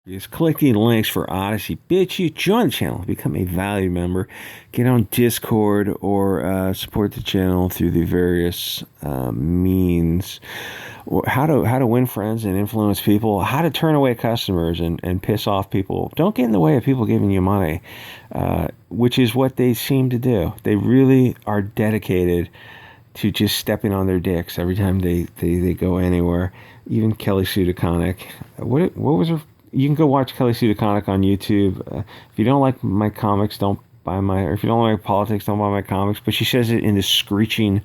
Just click the links for Odysee, Bit Chute, join the channel, become a valued member, get on Discord, or support the channel through the various means. Or how to win friends and influence people, how to turn away customers and piss off people. Don't get in the way of people giving you money, which is what they seem to do. They really are dedicated to just stepping on their dicks every time they go anywhere. Even Kelly Sue DeConnick. What was her? You can go watch Kelly Sue DeConnick on YouTube. If you don't like my comics, don't buy my, or if you don't like politics, don't buy my comics. But she says it in this screeching,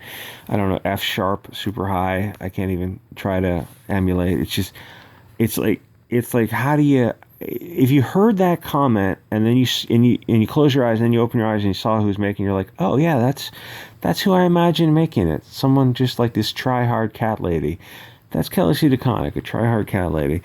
I don't know, F sharp, super high. I can't even try to emulate. It's like, how do you, if you heard that comment and then you close your eyes and then you open your eyes and you saw who was making, you're like, oh yeah, that's who I imagine making it. Someone just like this try-hard cat lady. That's Kelly Sue DeConnick, a try-hard cat lady.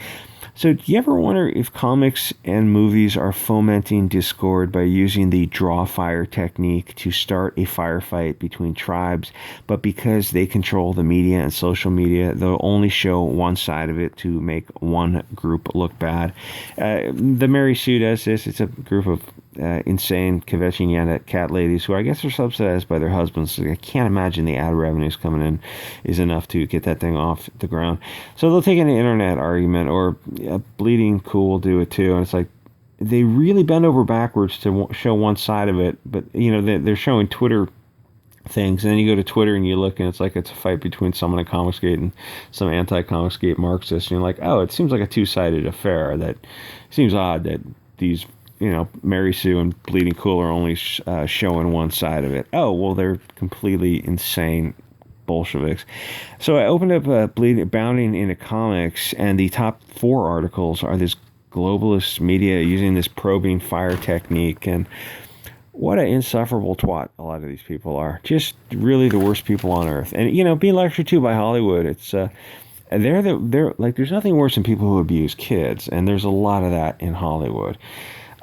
So do you ever wonder if comics and movies are fomenting discord by using the draw fire technique to start a firefight between tribes, but because they control the media and social media, they'll only show one side of it to make one group look bad? The Mary Sue does this. It's a group of insane kvetching cat ladies who I guess are subsidized by their husbands. So I can't imagine the ad revenues coming in is enough to get that thing off the ground. So they'll take an internet argument, or Bleeding Cool will do it too, and it's like they really bend over backwards to show one side of it. But you know, they're showing Twitter things, and then you go to Twitter and you look, and it's like it's a fight between someone at Comicsgate and some anti-Comicsgate Marxist, and you're like, oh, it seems like a two-sided affair. That seems odd that these, you know, Mary Sue and Bleeding Cool are only showing one side of it. Oh, well, they're completely insane Bolsheviks. So I opened up Bounding into Comics, and the top 4 articles are this globalist media using this probing fire technique, and what an insufferable twat a lot of these people are. Just really the worst people on earth. And, you know, being lectured to by Hollywood, it's they're like, there's nothing worse than people who abuse kids, and there's a lot of that in Hollywood.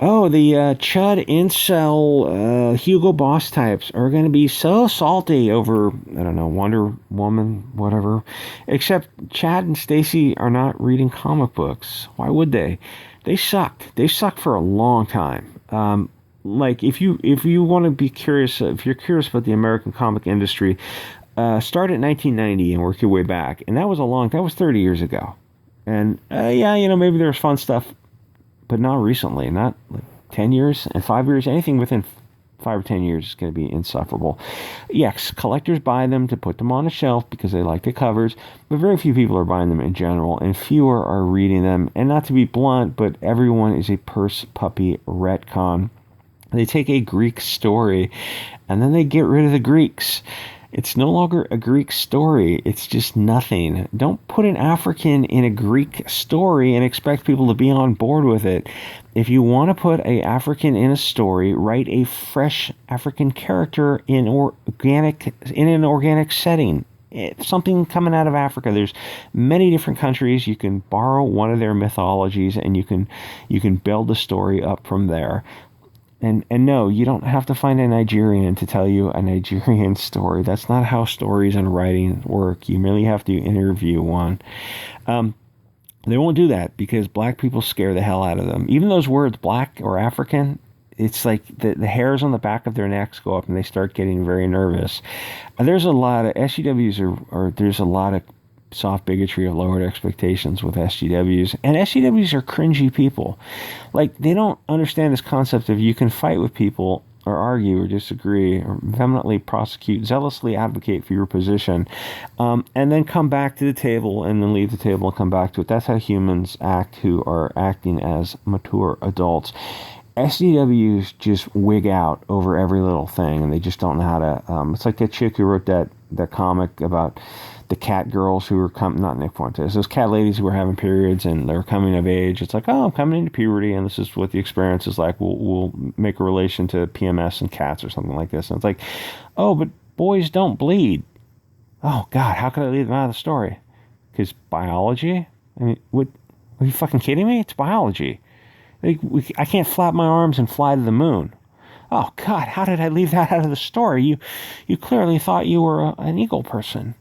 Oh, the Chud incel Hugo Boss types are going to be so salty over, I don't know, Wonder Woman, whatever. Except Chad and Stacy are not reading comic books. Why would they? They sucked. They sucked for a long time. Like, if you want to be curious, if you're curious about the American comic industry, start at 1990 and work your way back. And that was 30 years ago. And yeah, you know, maybe there's fun stuff, but not recently, not like 10 years and 5 years. Anything within 5 or 10 years is going to be insufferable. Yes, collectors buy them to put them on a shelf because they like the covers, but very few people are buying them in general, and fewer are reading them. And not to be blunt, but everyone is a purse puppy retcon. They take a Greek story and then they get rid of the Greeks. It's no longer a Greek story. It's just nothing. Don't put an African in a Greek story and expect people to be on board with it. If you want to put an African in a story, write a fresh African character in an organic setting. Something coming out of Africa. There's many different countries. You can borrow one of their mythologies and you can build the story up from there. And no, you don't have to find a Nigerian to tell you a Nigerian story. That's not how stories and writing work. You merely have to interview one. They won't do that because black people scare the hell out of them. Even those words, black or African, it's like the hairs on the back of their necks go up and they start getting very nervous. There's a lot of SJWs there's a lot of soft bigotry of lowered expectations with SJWs, and SJWs are cringy people. Like, they don't understand this concept of you can fight with people or argue or disagree or vehemently prosecute, zealously advocate for your position, and then come back to the table and then leave the table and come back to it. That's how humans act who are acting as mature adults. SJWs just wig out over every little thing, and they just don't know how to. It's like that chick who wrote that comic about the cat girls who were not Nick Fuentes, those cat ladies who were having periods and they're coming of age. It's like, oh, I'm coming into puberty and this is what the experience is like. We'll make a relation to PMS and cats or something like this. And it's like, oh, but boys don't bleed. Oh God, how could I leave them out of the story? Because biology? I mean, are you fucking kidding me? It's biology. I can't flap my arms and fly to the moon. Oh God, how did I leave that out of the story? You clearly thought you were an eagle person.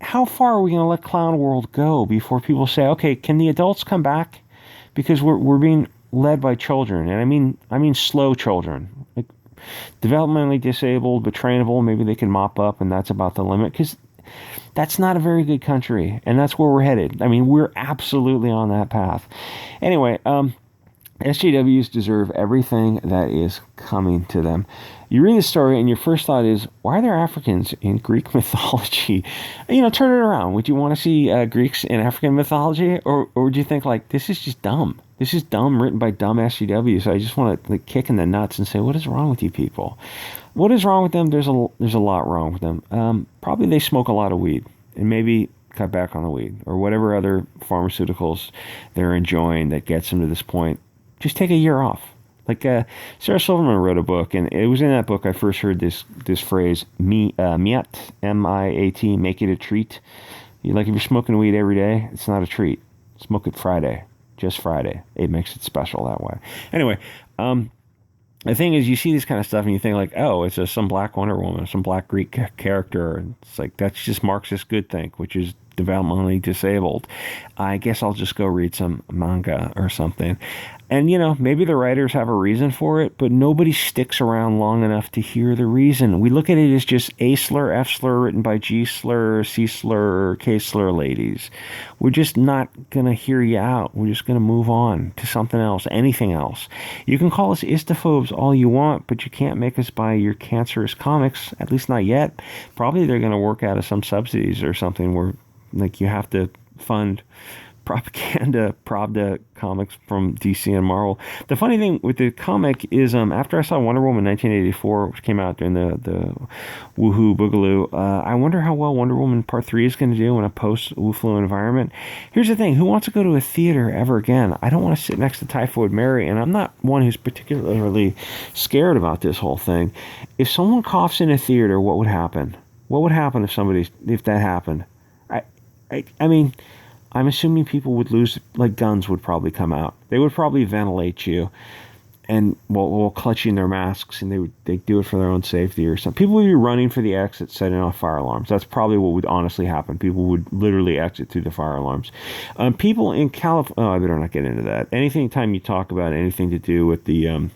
how far are we going to let clown world go before people say, okay, can the adults come back? Because we're being led by children, and I mean slow children, like developmentally disabled but trainable. Maybe they can mop up, and that's about the limit. Because that's not a very good country, and that's where we're headed. I mean, we're absolutely on that path. Anyway, SJWs deserve everything that is coming to them. You read the story, and your first thought is, why are there Africans in Greek mythology? You know, turn it around. Would you want to see Greeks in African mythology? Or would you think, like, this is just dumb? This is dumb, written by dumb SJWs. I just want to like, kick in the nuts and say, what is wrong with you people? What is wrong with them? There's a lot wrong with them. Probably they smoke a lot of weed, and maybe cut back on the weed, or whatever other pharmaceuticals they're enjoying that gets them to this point. Just take a year off. Like Sarah Silverman wrote a book, and it was in that book I first heard this phrase, miat, M-I-A-T, make it a treat. Like if you're smoking weed every day, it's not a treat. Smoke it Friday, just Friday. It makes it special that way. Anyway, the thing is, you see this kind of stuff and you think like, oh, it's some black Wonder Woman, some black Greek character. And it's like, that's just Marxist good think, which is developmentally disabled. I guess I'll just go read some manga or something. And, you know, maybe the writers have a reason for it, but nobody sticks around long enough to hear the reason. We look at it as just A slur, F slur, written by G slur, C slur, K slur ladies. We're just not going to hear you out. We're just going to move on to something else, anything else. You can call us istophobes all you want, but you can't make us buy your cancerous comics, at least not yet. Probably they're going to work out of some subsidies or something where, like, you have to fund propaganda Pravda comics from DC and Marvel. The funny thing with the comic is, after I saw Wonder Woman 1984, which came out during the Woohoo Boogaloo, I wonder how well Wonder Woman Part 3 is going to do in a post-Wooflu environment. Here's the thing, who wants to go to a theater ever again? I don't want to sit next to Typhoid Mary, and I'm not one who's particularly scared about this whole thing. If someone coughs in a theater, what would happen? What would happen if that happened? I mean, I'm assuming people would lose, like guns would probably come out. They would probably ventilate you and will clutch you in their masks, and they'd do it for their own safety or something. People would be running for the exit, setting off fire alarms. That's probably what would honestly happen. People would literally exit through the fire alarms. People in California, I better not get into that. Anytime you talk about anything to do with the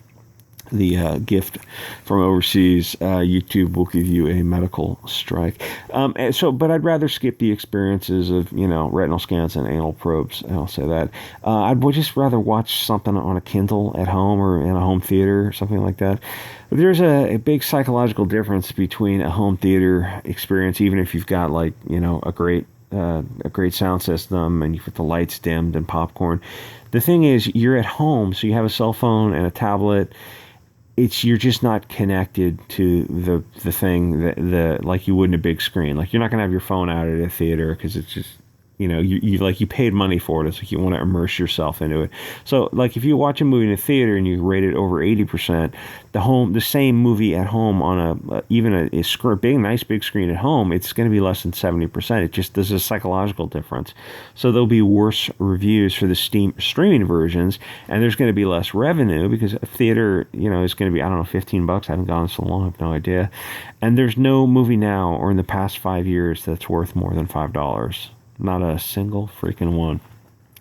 gift from overseas, YouTube will give you a medical strike. But I'd rather skip the experiences of, retinal scans and anal probes. I'll say that. I'd just rather watch something on a Kindle at home or in a home theater or something like that. But there's a big psychological difference between a home theater experience, even if you've got a great sound system and you put the lights dimmed and popcorn. The thing is, you're at home, so you have a cell phone and a tablet. You're just not connected to the thing that like you would in a big screen. Like, you're not gonna have your phone out at a theater because it's just, you paid money for it. It's like you want to immerse yourself into it. So like if you watch a movie in a theater and you rate it over 80%, the same movie at home on even a nice big screen at home, it's going to be less than 70%. There's a psychological difference. So there'll be worse reviews for the streaming versions, and there's going to be less revenue because a theater, is going to be, I don't know, $15. I haven't gone so long, I have no idea. And there's no movie now or in the past 5 years that's worth more than $5. Not a single freaking one.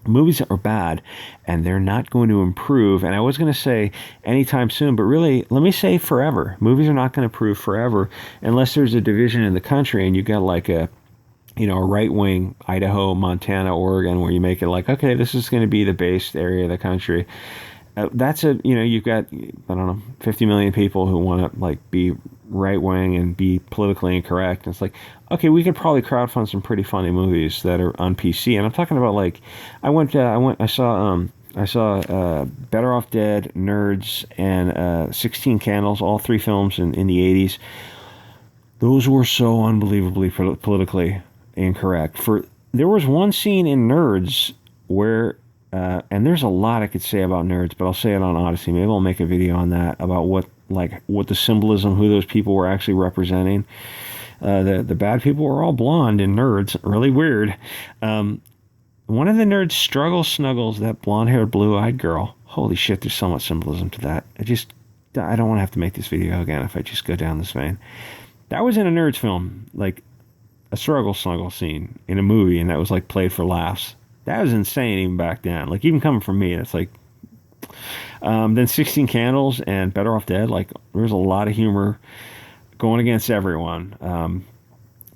Movies are bad, and they're not going to improve. And I was going to say anytime soon, but really, let me say forever. Movies are not going to improve forever unless there's a division in the country and you got like a right-wing Idaho, Montana, Oregon, where you make it like, okay, this is going to be the base area of the country. You've got, I don't know, 50 million people who want to like be right-wing and be politically incorrect. And it's like, okay, we could probably crowdfund some pretty funny movies that are on PC. And I'm talking about like, I saw Better Off Dead, Nerds, and 16 Candles, all three films in the 80s. Those were so unbelievably politically incorrect. There was one scene in Nerds where, and there's a lot I could say about Nerds, but I'll say it on Odysee. Maybe I'll make a video on that, about what the symbolism, who those people were actually representing. The bad people were all blonde in Nerds. Really weird. One of the nerds snuggles that blonde-haired, blue-eyed girl. Holy shit, there's so much symbolism to that. I don't want to have to make this video again if I just go down this vein. That was in a Nerds film. Like, a struggle snuggle scene in a movie and that was like played for laughs. That was insane even back then. Like even coming from me, it's like then 16 Candles and Better Off Dead. Like there's a lot of humor going against everyone.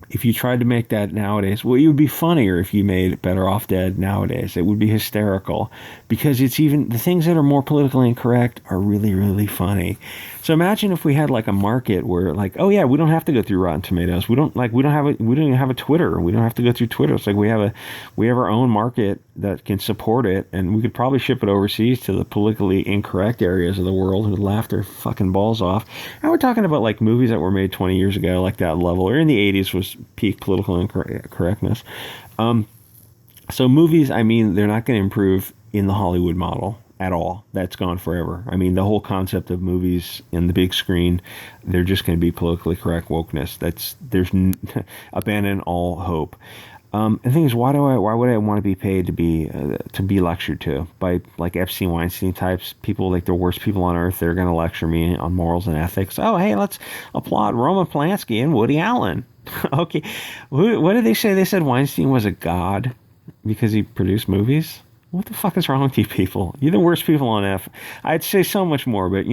If you tried to make that nowadays, well, it would be funnier if you made Better Off Dead nowadays. It would be hysterical because it's even the things that are more politically incorrect are really, really funny. So imagine if we had like a market where like, oh yeah, we don't have to go through Rotten Tomatoes. We don't even have a Twitter. We don't have to go through Twitter. It's like we have our own market that can support it, and we could probably ship it overseas to the politically incorrect areas of the world who laugh their fucking balls off. And we're talking about like movies that were made 20 years ago, like that level, or in the 80s was peak political incorrectness. So movies, I mean, they're not going to improve in the Hollywood model at all. That's gone forever. I mean, the whole concept of movies in the big screen, they're just going to be politically correct wokeness. Abandon all hope. The thing is, why would I want to be paid to be lectured to by like Epstein, Weinstein types, people like the worst people on earth? They're going to lecture me on morals and ethics. Oh, hey, let's applaud Roman Polanski and Woody Allen. Okay, what did they say? They said Weinstein was a god because he produced movies. What the fuck is wrong with you people? You're the worst people on F. I'd say so much more, but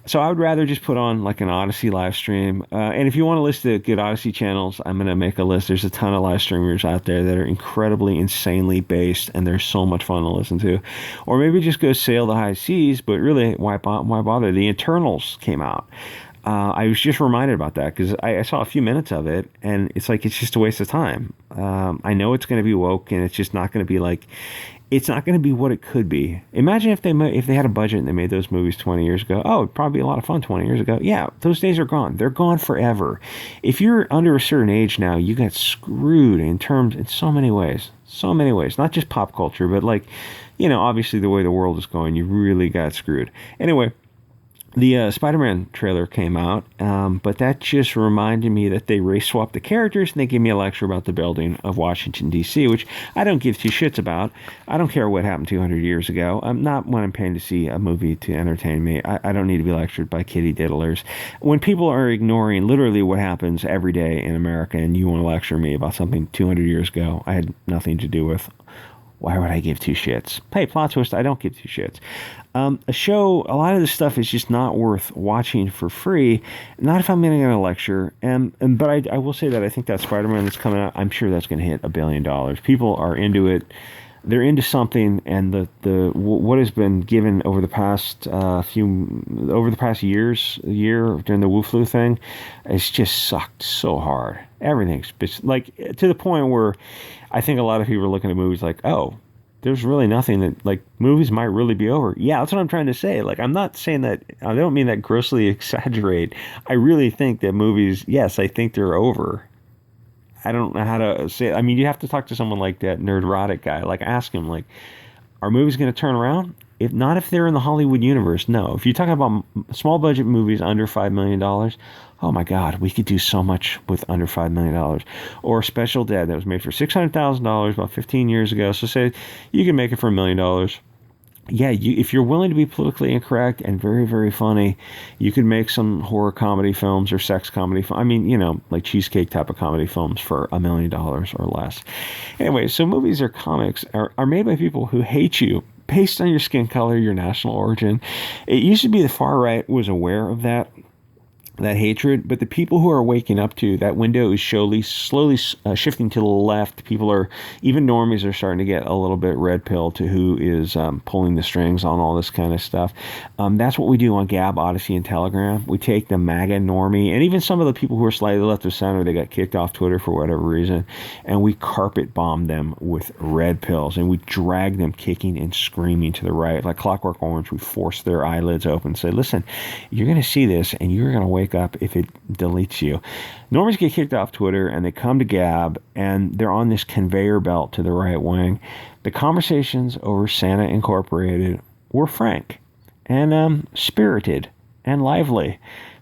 so I would rather just put on like an Odysee live stream. And if you want to list the good Odysee channels, I'm going to make a list. There's a ton of live streamers out there that are incredibly, insanely based, and they're so much fun to listen to. Or maybe just go sail the high seas, but really, why bother? The Internals came out. I was just reminded about that because I saw a few minutes of it, and it's like it's just a waste of time. I know it's going to be woke, and it's just not going to be like, it's not going to be what it could be. Imagine if they had a budget and they made those movies 20 years ago. Oh, it'd probably be a lot of fun 20 years ago. Yeah, those days are gone. They're gone forever. If you're under a certain age now, you got screwed in so many ways. So many ways. Not just pop culture, but like, obviously the way the world is going, you really got screwed. Anyway, the Spider-Man trailer came out, but that just reminded me that they race swapped the characters and they gave me a lecture about the building of Washington, D.C., which I don't give two shits about. I don't care what happened 200 years ago. I'm not when I'm paying to see a movie to entertain me. I don't need to be lectured by kitty diddlers. When people are ignoring literally what happens every day in America and you want to lecture me about something 200 years ago I had nothing to do with, why would I give two shits? Hey, plot twist, I don't give two shits. A lot of this stuff is just not worth watching for free. Not if I'm going to lecture. But I will say that I think that Spider-Man that's coming out, I'm sure that's going to hit $1 billion. People are into it. They're into something, and what has been given over the past year during the Wu Flu thing, it's just sucked so hard. Everything's like to the point where I think a lot of people are looking at movies like, oh, there's really nothing that, like, movies might really be over. Yeah, that's what I'm trying to say. Like, I'm not saying that, I don't mean that grossly exaggerate. I really think that movies, yes, I think they're over. I don't know how to say it. I mean, you have to talk to someone like that Nerdrotic guy. Like, ask him, like, are movies going to turn around? If not, if they're in the Hollywood universe, no. If you're talking about small budget movies under $5 million, oh my God, we could do so much with under $5 million. Or Special Dead that was made for $600,000 about 15 years ago. So say you can make it for $1 million. Yeah, if you're willing to be politically incorrect and very, very funny, you could make some horror comedy films or sex comedy. I mean, like cheesecake type of comedy films for $1 million or less. Anyway, so movies or comics are made by people who hate you based on your skin color, your national origin. It used to be the far right was aware of that hatred, but the people who are waking up to that window is slowly shifting to the left. People are, even normies are starting to get a little bit red pill to who is pulling the strings on all this kind of stuff. That's what we do on Gab, Odysee, and Telegram. We take the MAGA normie, and even some of the people who are slightly left of center, they got kicked off Twitter for whatever reason, and we carpet bomb them with red pills, and we drag them kicking and screaming to the right. Like Clockwork Orange, we force their eyelids open and say, listen, you're going to see this, and you're going to wake up if it deletes you. Normies get kicked off Twitter and they come to Gab and they're on this conveyor belt to the right wing. The conversations over Santa Incorporated were frank and spirited and lively.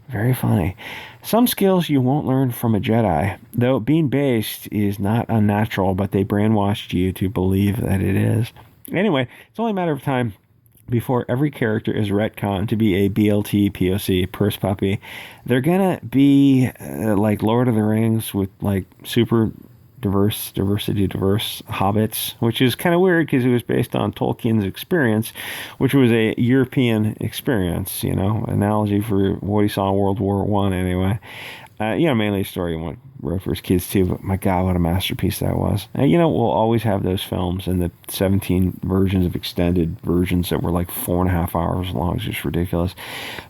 Very funny. Some skills you won't learn from a Jedi, though being based is not unnatural, but they brainwashed you to believe that it is. Anyway, it's only a matter of time before every character is retconned to be a BLT, POC, purse puppy. They're gonna be like Lord of the Rings with like super diverse hobbits, which is kind of weird because it was based on Tolkien's experience, which was a European experience, you know, analogy for what he saw in World War One anyway. Mainly a story he wrote for his kids too, but my God, what a masterpiece that was. And, we'll always have those films and the 17 versions of extended versions that were like 4.5 hours long. It's just ridiculous.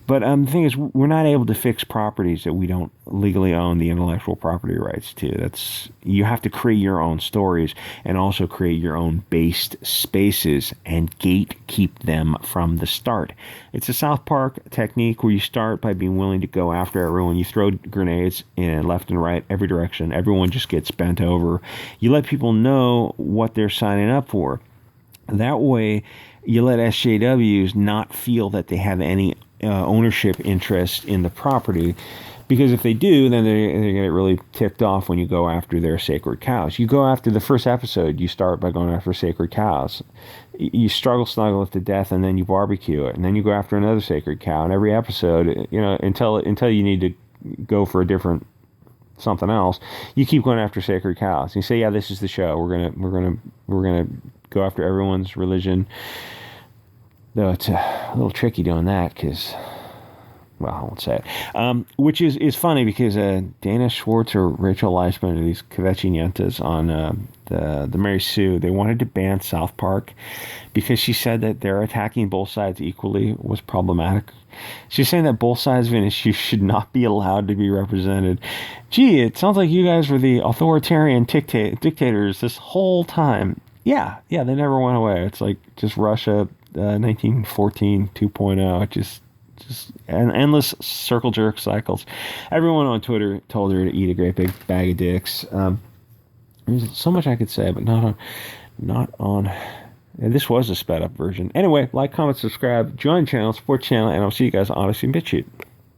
But the thing is, we're not able to fix properties that we don't legally own the intellectual property rights to. You have to create your own stories and also create your own based spaces and gatekeep them from the start. It's a South Park technique where you start by being willing to go after everyone. You throw grenades in left and right, every direction. Everyone just gets bent over. You let people know what they're signing up for. That way, you let SJWs not feel that they have any ownership interest in the property. Because if they do, then they're going to get really ticked off when you go after their sacred cows. You go after the first episode, you start by going after sacred cows. You snuggle it to death, and then you barbecue it. And then you go after another sacred cow. And every episode, until you need to go for a different something else, you keep going after sacred cows. And you say, yeah, this is the show. We're gonna go after everyone's religion. Though it's a little tricky doing that because, well, I won't say it. Which is funny because Dana Schwartz or Rachel Leisman, these kvetchinyentas on the Mary Sue, they wanted to ban South Park because she said that their attacking both sides equally was problematic. She's saying that both sides of an issue should not be allowed to be represented. Gee, it sounds like you guys were the authoritarian dictators this whole time. Yeah, they never went away. It's like just Russia 1914 2.0. Just an endless circle jerk cycles. Everyone on Twitter told her to eat a great big bag of dicks. There's so much I could say, but not on. This was a sped up version. Anyway, like, comment, subscribe, join the channel, support the channel, and I'll see you guys on Odysee and Bit Chute.